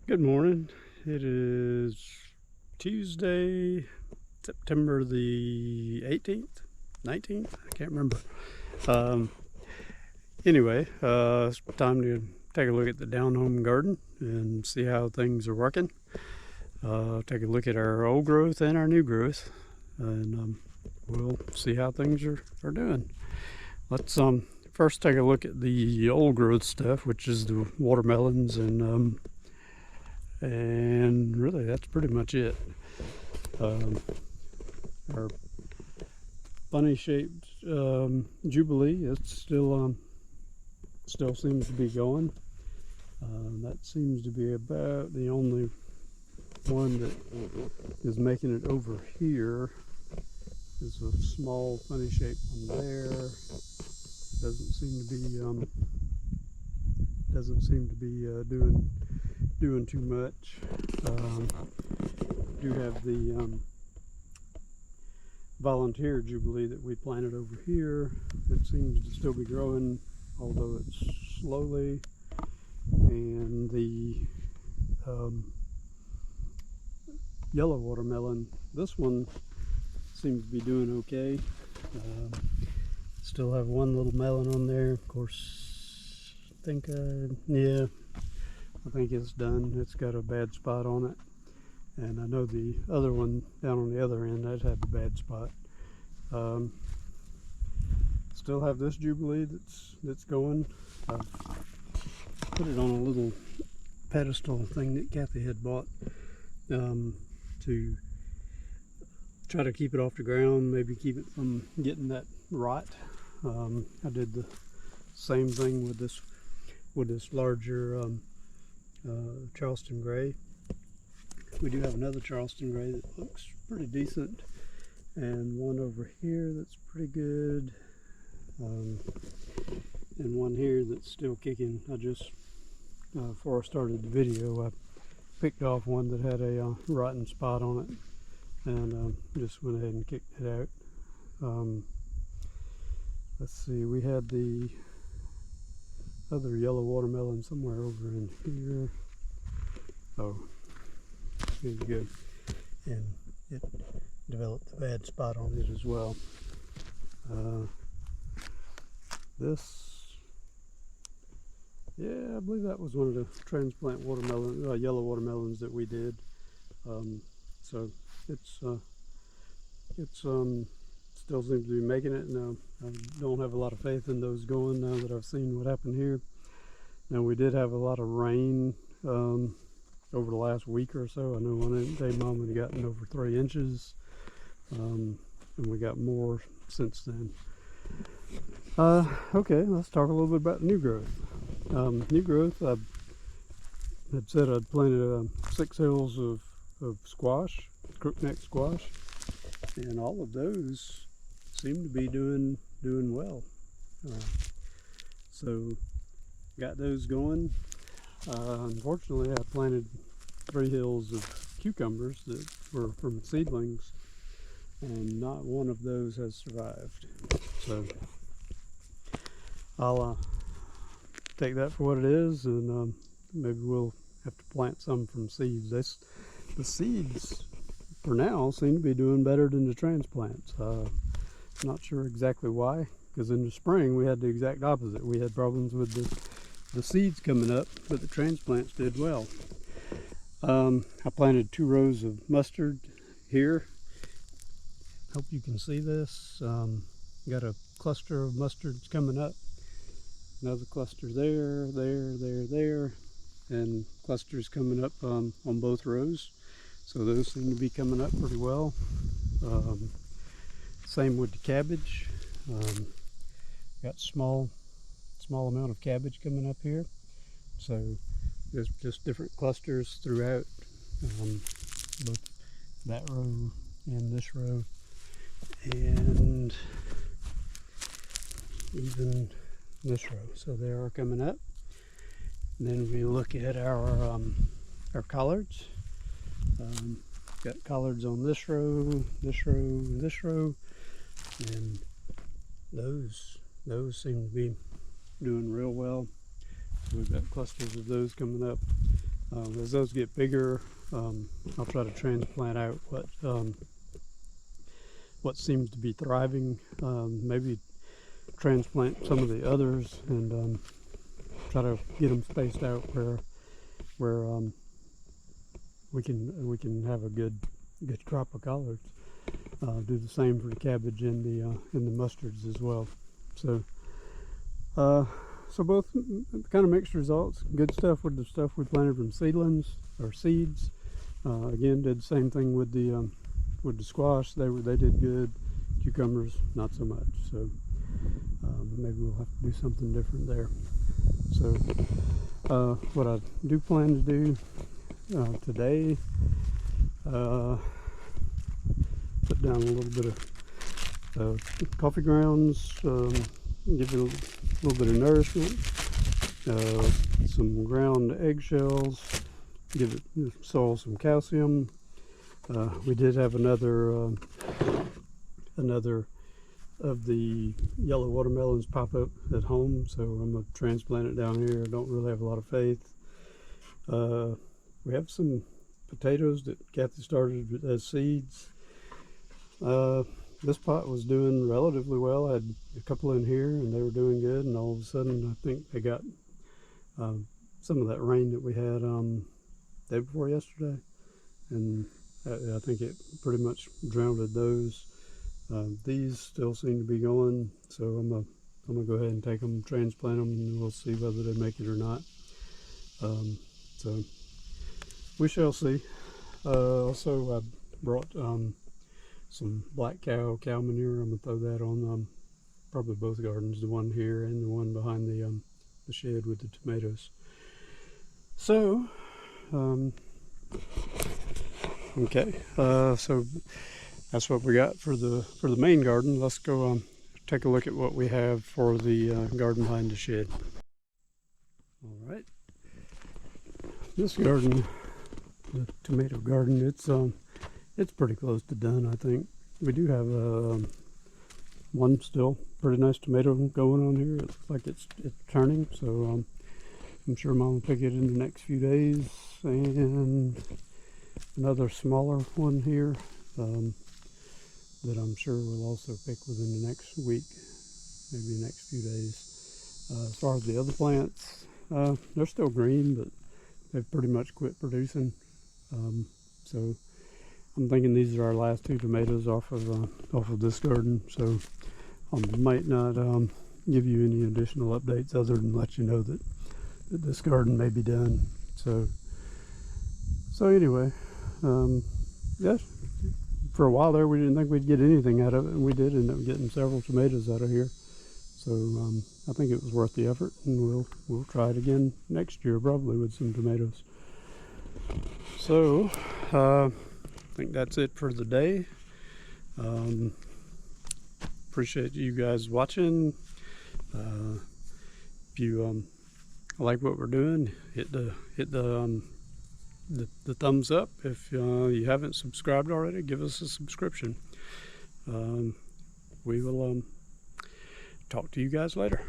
Good morning. It is Tuesday, September the 18th, 19th. I can't remember. Um, anyway, it's time to take a look at the down home garden and see how things are working. Take a look at our old growth and our new growth, and we'll see how things are doing. Let's first take a look at the old growth stuff, which is the watermelons and really that's pretty much it. Our bunny shaped Jubilee, it's still seems to be going. That seems to be about the only one that is making it over here. There's a small funny shaped one there. Doesn't seem to be doing too much. Do have the volunteer Jubilee that we planted over here. It seems to still be growing, although it's slowly. And the yellow watermelon, this one seems to be doing okay. Still have one little melon on there. Of course, I think it's done. It's got a bad spot on it. And I know the other one down on the other end, that had the bad spot. Still have this Jubilee that's going. I've put it on a little pedestal thing that Kathy had bought to try to keep it off the ground, maybe keep it from getting that rot. I did the same thing with this larger Charleston Gray. We do have another Charleston Gray that looks pretty decent, and one over here that's pretty good, and one here that's still kicking. I just before I started the video, I picked off one that had a rotten spot on it, and just went ahead and kicked it out. Let's see, we had the other yellow watermelon somewhere over in here. Oh, here you go. And it developed a bad spot on it as well. Yeah, I believe that was one of the transplant yellow watermelons that we did. So it's still seems to be making it. Now I don't have a lot of faith in those going now that I've seen what happened here. Now we did have a lot of rain over the last week or so. I know one day Mom had gotten over 3 inches, and we got more since then. Okay, let's talk a little bit about new growth. New growth, I had said I'd planted 6 hills of squash, crookneck squash, and all of those seem to be doing well. So got those going. Unfortunately, I planted 3 hills of cucumbers that were from seedlings, and not one of those has survived. So I'll take that for what it is, and maybe we'll have to plant some from seeds. The seeds for now seem to be doing better than the transplants. Not sure exactly why, because in the spring we had the exact opposite. We had problems with the seeds coming up, but the transplants did well. I planted 2 rows of mustard here. Hope you can see this. Got a cluster of mustards coming up. Another cluster there, and clusters coming up on both rows. So those seem to be coming up pretty well. Same with the cabbage. Got small amount of cabbage coming up here. So there's just different clusters throughout both that row and this row, and even this row. So they are coming up. And then we look at our collards. Got collards on this row, this row, this row, and those seem to be doing real well. So we've got clusters of those coming up. As those get bigger, I'll try to transplant out what seems to be thriving, maybe transplant some of the others, and try to get them spaced out where we can have a good crop of collards. Do the same for the cabbage and the mustards as well. So both kind of mixed results. Good stuff with the stuff we planted from seedlings or seeds. Again, did the same thing with the squash. They did good. Cucumbers, not so much. So maybe we'll have to do something different there. So what I do plan to do today, put down a little bit of coffee grounds, give it a little bit of nourishment, some ground eggshells, give it the soil some calcium. We did have another of the yellow watermelons pop up at home, so I'm going to transplant it down here. I don't really have a lot of faith. We have some potatoes that Kathy started as seeds. This pot was doing relatively well. I had a couple in here and they were doing good, and all of a sudden I think they got some of that rain that we had day before yesterday, and I think it pretty much drowned those. These still seem to be going, so I'm gonna go ahead and take them, transplant them, and we'll see whether they make it or not. So we shall see. Also, I brought some black cow manure. I'm gonna throw that on probably both gardens, the one here and the one behind the shed with the tomatoes. So okay, so that's what we got for the main garden. Let's go take a look at what we have for the garden behind the shed. All right, this garden, the tomato garden, it's pretty close to done. I think we do have one still pretty nice tomato going on here. It looks like it's turning, so I'm sure Mom will pick it in the next few days, and another smaller one here that I'm sure we'll also pick within the next week, maybe the next few days. As far as the other plants, they're still green, but they've pretty much quit producing. So I'm thinking these are our last two tomatoes off of this garden. So I might not give you any additional updates other than let you know that this garden may be done. So anyway, yes. For a while there, we didn't think we'd get anything out of it, and we did end up getting several tomatoes out of here. So I think it was worth the effort, and we'll try it again next year, probably with some tomatoes. So I think that's it for the day. Appreciate you guys watching. If you like what we're doing, hit the thumbs up. If you haven't subscribed already, give us a subscription. We will talk to you guys later.